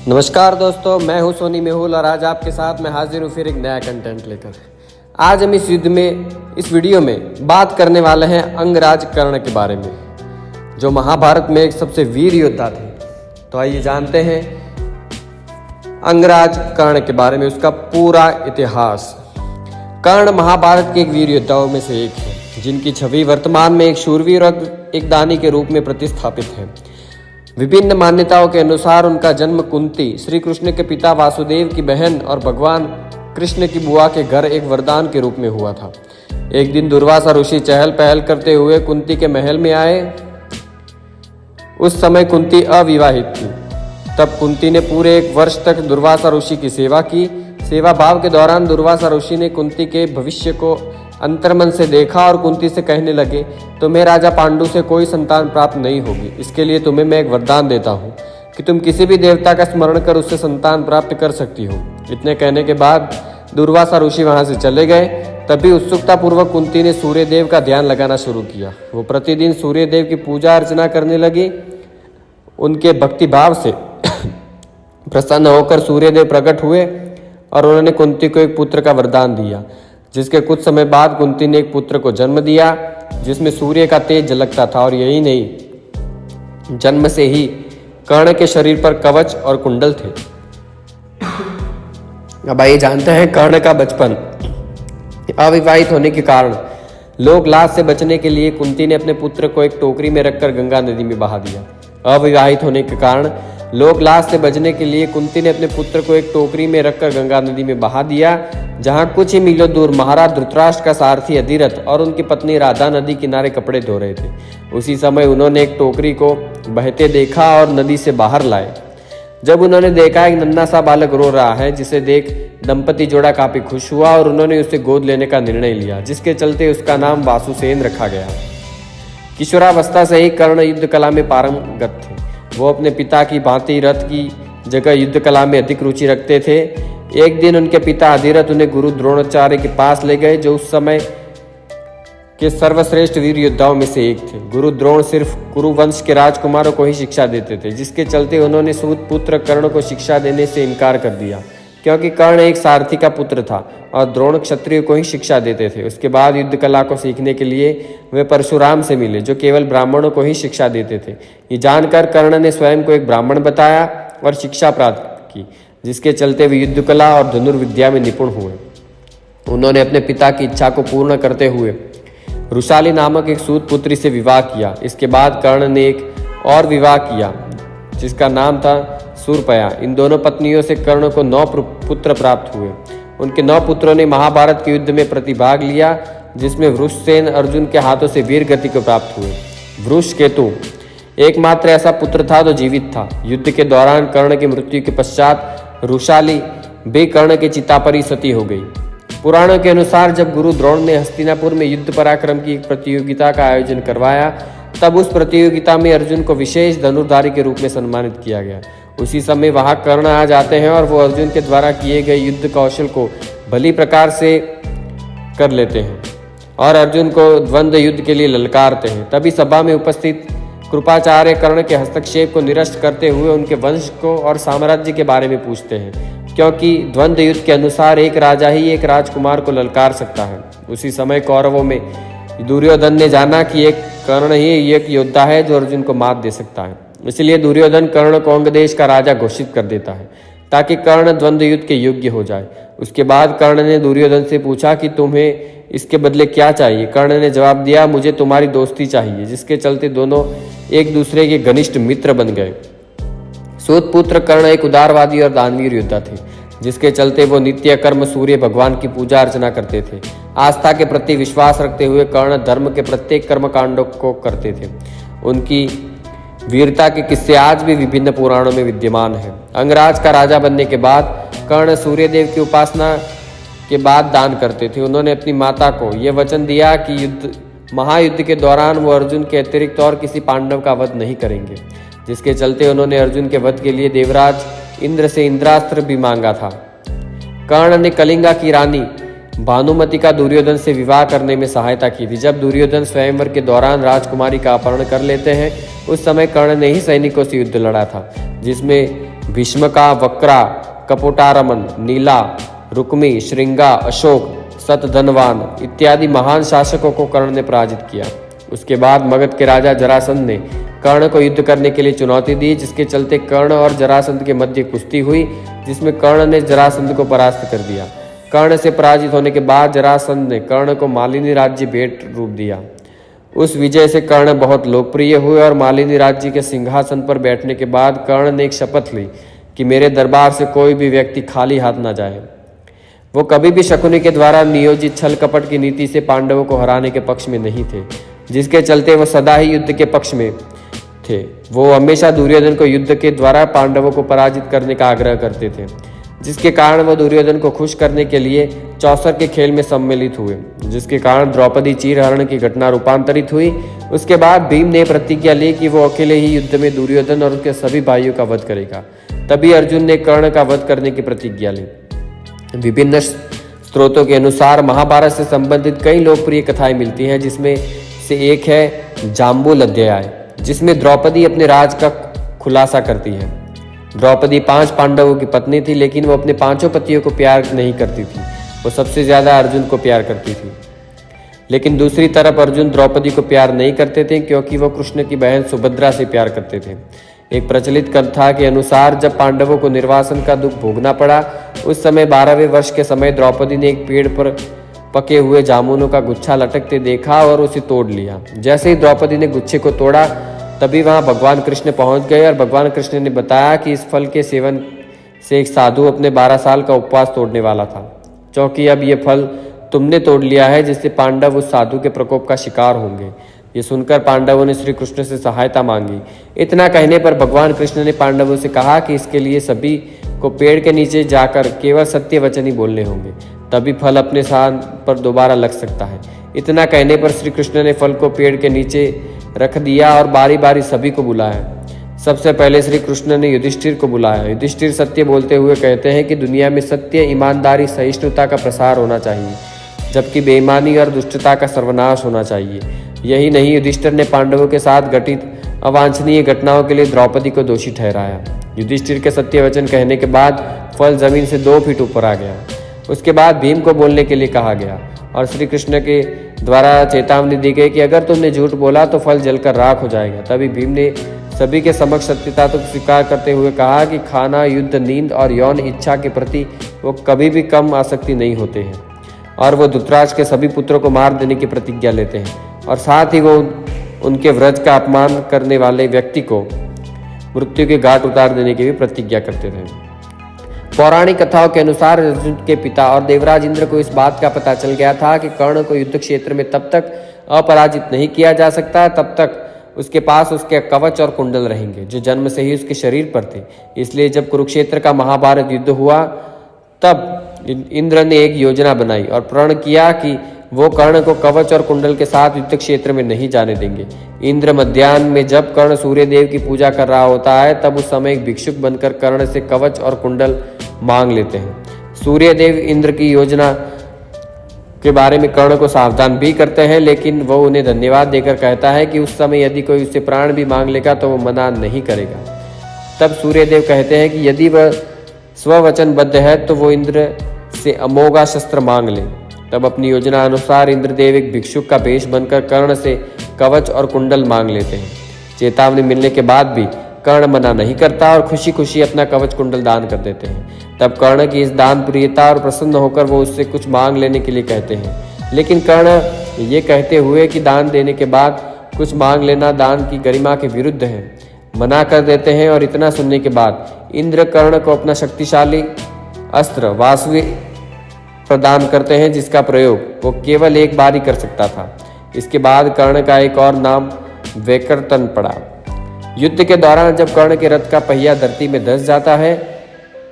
नमस्कार दोस्तों, मैं हूं सोनी मेहुल और आज आपके साथ मैं हाजिर हूं फिर एक नया कंटेंट लेकर। आज हम इस वीडियो में बात करने वाले हैं अंगराज कर्ण के बारे में, जो महाभारत में एक सबसे वीर योद्धा थे। तो आइए जानते हैं अंगराज कर्ण के बारे में, उसका पूरा इतिहास। कर्ण महाभारत के एक वीर योद्धाओं में से एक है, जिनकी छवि वर्तमान में एक शूरवीर और एक दानी के रूप में प्रतिस्थापित है। विभिन्न मान्यताओं के अनुसार उनका जन्म कुंती, श्री कृष्ण के पिता वासुदेव की बहन और भगवान कृष्ण की बुआ के घर एक वरदान के रूप में हुआ था। एक दिन दुर्वासा ऋषि चहल पहल करते हुए कुंती के महल में आए। उस समय कुंती अविवाहित थी। तब कुंती ने पूरे 1 वर्ष तक दुर्वासा ऋषि की सेवा की। सेवा भाव के दौरान दुर्वासा ऋषि ने कुंती के भविष्य को अंतर्मन से देखा और कुंती से कहने लगे, तुम्हें राजा पांडु से कोई संतान प्राप्त नहीं होगी। इसके लिए तुम्हें मैं एक वरदान देता हूँ कि तुम किसी भी देवता का स्मरण कर उससे संतान प्राप्त कर सकती हो। इतने कहने के बाद दुर्वासा ऋषि वहां से चले गए। तभी उत्सुकता पूर्वक कुंती ने सूर्य देव का ध्यान लगाना शुरू किया। वो प्रतिदिन सूर्य देव की पूजा अर्चना करने लगी। उनके भक्ति भाव से प्रसन्न होकर सूर्य देव प्रकट हुए और उन्होंने कुंती को एक पुत्र का वरदान दिया, जिसके कुछ समय बाद कुंती ने एक पुत्र को जन्म दिया, जिसमें सूर्य का तेज झलकता था। और यही नहीं, जन्म से ही कर्ण के शरीर पर कवच और कुंडल थे। अब आइए जानते हैं कर्ण का बचपन। अविवाहित होने के कारण लोक लाज से बचने के लिए कुंती ने अपने पुत्र को एक टोकरी में रखकर गंगा नदी में बहा दिया। अविवाहित होने के कारण लोक लाज से बचने के लिए कुंती ने अपने पुत्र को एक टोकरी में रखकर गंगा नदी में बहा दिया, जहां कुछ ही मीलों दूर महाराज धृतराष्ट्र का सारथी अधिरथ और उनकी पत्नी राधा नदी किनारे कपड़े धो रहे थे। उसी समय उन्होंने एक टोकरी को बहते देखा और नदी से बाहर लाए। जब उन्होंने देखा एक नन्हा सा बालक रो रहा है, जिसे देख दंपति जोड़ा काफी खुश हुआ और उन्होंने उसे गोद लेने का निर्णय लिया, जिसके चलते उसका नाम वासुसेन रखा गया। किशोरावस्था से ही कर्ण युद्ध कला में पारंगत थे। वो अपने पिता की भांति रथ की जगह युद्ध कला में अधिक रुचि रखते थे। एक दिन उनके पिता अधिरथ उन्हें गुरु द्रोणाचार्य के पास ले गए, जो उस समय के सर्वश्रेष्ठ वीर योद्धाओं में से एक थे। गुरु द्रोण सिर्फ कुरु वंश के राजकुमारों को ही शिक्षा देते थे, जिसके चलते उन्होंने सूत पुत्र कर्ण को शिक्षा देने से इनकार कर दिया, क्योंकि कर्ण एक सारथी का पुत्र था और द्रोण क्षत्रिय को ही शिक्षा देते थे। उसके बाद युद्ध कला को सीखने के लिए वे परशुराम से मिले, जो केवल ब्राह्मणों को ही शिक्षा देते थे। ये जानकर कर्ण ने स्वयं को एक ब्राह्मण बताया और शिक्षा प्राप्त की, जिसके चलते वे युद्ध कला और धनुर्विद्या में निपुण हुए। उन्होंने अपने पिता की इच्छा को पूर्ण करते हुए रुशाली नामक एक सूत पुत्री से विवाह किया। इसके बाद कर्ण ने एक और विवाह किया, जिसका नाम था शूरपया। इन दोनों पत्नियों से कर्ण को 9 पुत्र प्राप्त हुए। उनके 9 पुत्रों ने महाभारत के युद्ध में प्रतिभाग लिया, जिसमें वृषसेन अर्जुन के हाथों से वीर गति को प्राप्त हुए। वृषकेतु एकमात्र ऐसा पुत्र था जो जीवित था। युद्ध के दौरान कर्ण की मृत्यु के पश्चात रुशाली भी कर्ण के चिता पर ही सती हो गई। पुराणों के अनुसार जब गुरु द्रोण ने हस्तिनापुर में युद्ध पराक्रम की एक प्रतियोगिता का आयोजन करवाया, तब उस प्रतियोगिता में अर्जुन को विशेष धनुर्धारी के रूप में सम्मानित किया गया। उसी समय वहां कर्ण आ जाते हैं और वो अर्जुन के द्वारा किए गए युद्ध कौशल को भली प्रकार से कर लेते हैं और अर्जुन को द्वंद्व युद्ध के लिए ललकारते हैं। तभी सभा में उपस्थित कृपाचार्य कर्ण के हस्तक्षेप को निरस्त करते हुए उनके वंश को और साम्राज्य के बारे में पूछते हैं, क्योंकि द्वंद्व युद्ध के अनुसार एक राजा ही एक राजकुमार को ललकार सकता है। उसी समय कौरवों में दुर्योधन ने जाना कि एक कर्ण ही एक योद्धा है जो अर्जुन को मात दे सकता है। इसलिए दुर्योधन कर्ण को अंग देश का राजा घोषित कर देता है, ताकि कर्ण द्वंद्व युद्ध के योग्य हो जाए। उसके बाद कर्ण ने दुर्योधन से पूछा कि तुम्हें इसके बदले क्या चाहिए। कर्ण ने जवाब दिया, मुझे तुम्हारी दोस्ती चाहिए, जिसके चलते दोनों एक दूसरे के घनिष्ठ मित्र बन गए। सूत पुत्र कर्ण एक उदारवादी और दानवीर योद्धा थे, जिसके चलते वो नित्य कर्म सूर्य भगवान की पूजा अर्चना करते थे। आस्था के प्रति विश्वास रखते हुए कर्ण धर्म के प्रत्येक कर्म कांडों को करते थे। उनकी वीरता के किस्से आज भी विभिन्न पुराणों में विद्यमान है। अंगराज का राजा बनने के बाद कर्ण सूर्यदेव की उपासना के बाद दान करते थे। उन्होंने अपनी माता को यह वचन दिया कि महायुद्ध के दौरान वो अर्जुन के अतिरिक्त और किसी पांडव का वध नहीं करेंगे, जिसके चलते उन्होंने अर्जुन के वध के लिए देवराज इंद्र से इंद्रास्त्र भी मांगा था। कर्ण ने कलिंगा की रानी भानुमति का दुर्योधन से विवाह करने में सहायता की थी। जब दुर्योधन स्वयंवर के दौरान राजकुमारी का अपहरण कर लेते हैं, उस समय कर्ण ने ही सैनिकों से युद्ध लड़ा था, जिसमें भीष्म का वक्रा, कपोटारमन, नीला, रुक्मी, श्रृंगा, अशोक, सतधनवान इत्यादि महान शासकों को कर्ण ने पराजित किया। उसके बाद मगध के राजा जरासंध ने कर्ण को युद्ध करने के लिए चुनौती दी, जिसके चलते कर्ण और जरासंध के मध्य कुश्ती हुई, जिसमें कर्ण ने जरासंध को परास्त कर दिया। कर्ण से पराजित होने के बाद जरासंध ने कर्ण को मालिनी राज्य भेंट रूप दिया। उस विजय से कर्ण बहुत लोकप्रिय हुए और मालिनी राज्य के सिंहासन पर बैठने के बाद कर्ण ने एक शपथ ली कि मेरे दरबार से कोई भी व्यक्ति खाली हाथ न जाए। वो कभी भी शकुनी के द्वारा नियोजित छल कपट की नीति से पांडवों को हराने के पक्ष में नहीं थे, जिसके चलते वो सदा ही युद्ध के पक्ष में थे। वो हमेशा दुर्योधन को युद्ध के द्वारा पांडवों को पराजित करने का आग्रह करते थे, जिसके कारण वो दुर्योधन को खुश करने के लिए चौसर के खेल में सम्मिलित हुए, जिसके कारण द्रौपदी चीरहरण की घटना रूपांतरित हुई। उसके बाद भीम ने प्रतिज्ञा ली कि वो अकेले ही युद्ध में दुर्योधन और उसके सभी भाइयों का वध करेगा। तभी अर्जुन ने कर्ण का वध करने की प्रतिज्ञा ली। विभिन्न स्रोतों के अनुसार महाभारत से संबंधित कई लोकप्रिय कथाएं मिलती हैं, जिसमें से एक है जाम्बुल अध्याय, जिसमें द्रौपदी अपने राज का खुलासा करती है। द्रौपदी 5 पांडवों की पत्नी थी, लेकिन वो अपने 5 पतियों को प्यार नहीं करती थी। वो सबसे ज्यादा अर्जुन को प्यार करती थी। लेकिन दूसरी तरफ अर्जुन द्रौपदी को प्यार नहीं करते थे, क्योंकि वो कृष्ण की बहन सुभद्रा से प्यार करते थे। एक प्रचलित कथा के अनुसार जब पांडवों को निर्वासन का दुख भोगना पड़ा, उस समय 12वें वर्ष के समय द्रौपदी ने एक पेड़ पर पके हुए जामुनों का गुच्छा लटकते देखा और उसे तोड़ लिया। जैसे ही द्रौपदी ने गुच्छे को तोड़ा, तभी वहां भगवान कृष्ण पहुंच गए और भगवान कृष्ण ने बताया कि इस फल के सेवन से एक साधु अपने 12 साल का उपवास तोड़ने वाला था, क्योंकि अब ये फल तुमने तोड़ लिया है, जिससे पांडव उस साधु के प्रकोप का शिकार होंगे। ये सुनकर पांडवों ने श्री कृष्ण से सहायता मांगी। इतना कहने पर भगवान कृष्ण ने पांडवों से कहा कि इसके लिए सभी को पेड़ के नीचे जाकर केवल सत्य वचन ही बोलने होंगे, तभी फल अपने स्थान पर दोबारा लग सकता है। इतना कहने पर श्री कृष्ण ने फल को पेड़ के नीचे रख दिया और बारी बारी सभी को बुलाया। सबसे पहले श्री कृष्ण ने युधिष्ठिर को बुलाया। युधिष्ठिर सत्य बोलते हुए कहते हैं कि दुनिया में सत्य, ईमानदारी, सहिष्णुता का प्रसार होना चाहिए, जबकि बेईमानी और दुष्टता का सर्वनाश होना चाहिए। यही नहीं, युधिष्ठिर ने पांडवों के साथ घटित अवांछनीय घटनाओं के लिए द्रौपदी को दोषी ठहराया। युधिष्ठिर के सत्य वचन कहने के बाद फल जमीन से 2 फीट ऊपर आ गया। उसके बाद भीम को बोलने के लिए कहा गया और श्री कृष्ण के द्वारा चेतावनी दी गई कि अगर तुमने झूठ बोला तो फल जलकर राख हो जाएगा। तभी भीम ने सभी के समक्ष सत्यता को स्वीकार करते हुए कहा कि खाना, युद्ध, नींद और यौन इच्छा के प्रति वो कभी भी कम आसक्ति नहीं होते हैं, और वो धृतराष्ट्र के सभी पुत्रों को मार देने की प्रतिज्ञा लेते हैं, और साथ ही वो उनके व्रज का अपमान करने वाले व्यक्ति को मृत्यु के घाट उतार देने की भी प्रतिज्ञा करते थे। पौराणिक कथाओं के अनुसार अर्जुन के पिता और देवराज इंद्र को इस बात का पता चल गया था कि कर्ण को युद्ध क्षेत्र में तब तक अपराजित नहीं किया जा सकता तब तक उसके पास उसके कवच और कुंडल रहेंगे, जो जन्म से ही उसके शरीर पर थे। इसलिए जब कुरुक्षेत्र का महाभारत युद्ध हुआ, तब इंद्र ने एक योजना बनाई और प्रण किया कि वो कर्ण को कवच और कुंडल के साथ युद्ध क्षेत्र में नहीं जाने देंगे। इंद्र मध्याह्न में जब कर्ण सूर्य देव की पूजा कर रहा होता है, तब उस समय एक भिक्षुक बनकर कर्ण से कवच और कुंडल मांग लेते हैं। सूर्य देव इंद्र की योजना के बारे में कर्ण को सावधान भी करते हैं, लेकिन वो उन्हें धन्यवाद देकर कहता है कि उस समय यदि कोई उससे प्राण भी मांग लेगा तो वो मना नहीं करेगा। तब सूर्यदेव कहते हैं कि यदि वह स्ववचनबद्ध है तो वो इंद्र से अमोघा शस्त्र मांग ले। तब अपनी योजना अनुसार इंद्रदेव एक भिक्षुक का वेश बनकर कर्ण से कवच और कुंडल मांग लेते हैं। चेतावनी मिलने के बाद भी कर्ण मना नहीं करता और खुशी खुशी अपना कवच कुंडल दान कर देते हैं। तब कर्ण की इस दान प्रियता और प्रसन्न होकर वो उससे कुछ मांग लेने के लिए कहते हैं, लेकिन कर्ण ये कहते हुए कि दान देने के बाद कुछ मांग लेना दान की गरिमा के विरुद्ध है, मना कर देते हैं। और इतना सुनने के बाद इंद्र कर्ण को अपना शक्तिशाली अस्त्र वासुकी प्रदान करते हैं, जिसका प्रयोग वो केवल एक बार ही कर सकता था। इसके बाद कर्ण का एक और नाम वैकर्तन पड़ा। युद्ध के दौरान जब कर्ण के रथ का पहिया धरती में धंस जाता है,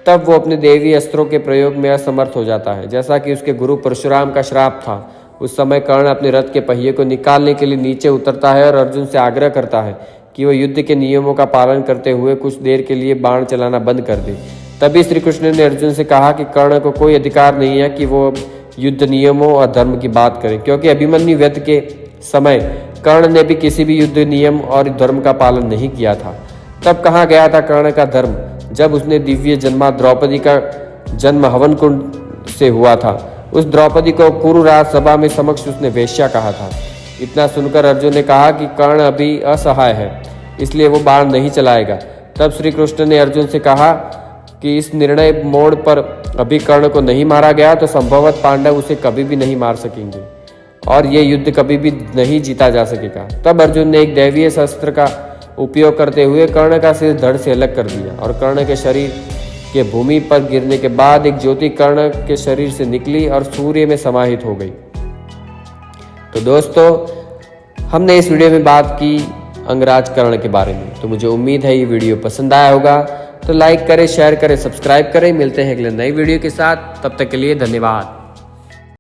तब वो अपने देवी अस्त्रों के प्रयोग में असमर्थ हो जाता है, जैसा कि उसके गुरु परशुराम का श्राप था। उस समय कर्ण अपने रथ के पहिए को निकालने के लिए नीचे उतरता है और अर्जुन से आग्रह करता है कि वो युद्ध के नियमों का पालन करते हुए कुछ देर के लिए बाण चलाना बंद कर दे। तभी श्री कृष्ण ने अर्जुन से कहा कि कर्ण को कोई अधिकार नहीं है कि वो युद्ध नियमों और धर्म की बात करे, क्योंकि अभिमन्यु वध के समय कर्ण ने भी किसी भी युद्ध नियम और धर्म का पालन नहीं किया था। तब कहा गया था कर्ण का धर्म जब उसने दिव्य जन्मा द्रौपदी का जन्म हवन कुंड से हुआ था। उस द्रौपदी को कुरुराज सभा में समक्ष उसने वेश्या कहा था। इतना सुनकर अर्जुन ने कहा कि कर्ण अभी असहाय है, इसलिए वो बाण नहीं चलाएगा। तब श्री कृष्ण ने अर्जुन से कहा कि इस निर्णय मोड़ पर अभी कर्ण को नहीं मारा गया तो संभवतः पांडव उसे कभी भी नहीं मार सकेंगे और ये युद्ध कभी भी नहीं जीता जा सकेगा। तब अर्जुन ने एक दैवीय शस्त्र का उपयोग करते हुए कर्ण का सिर धड़ से अलग कर दिया और कर्ण के शरीर के भूमि पर गिरने के बाद एक ज्योति कर्ण के शरीर से निकली और सूर्य में समाहित हो गई। तो दोस्तों, हमने इस वीडियो में बात की अंगराज कर्ण के बारे में। तो मुझे उम्मीद है ये वीडियो पसंद आया होगा, तो लाइक करें, शेयर करें, सब्सक्राइब करें। मिलते हैं अगले नई वीडियो के साथ, तब तक के लिए धन्यवाद।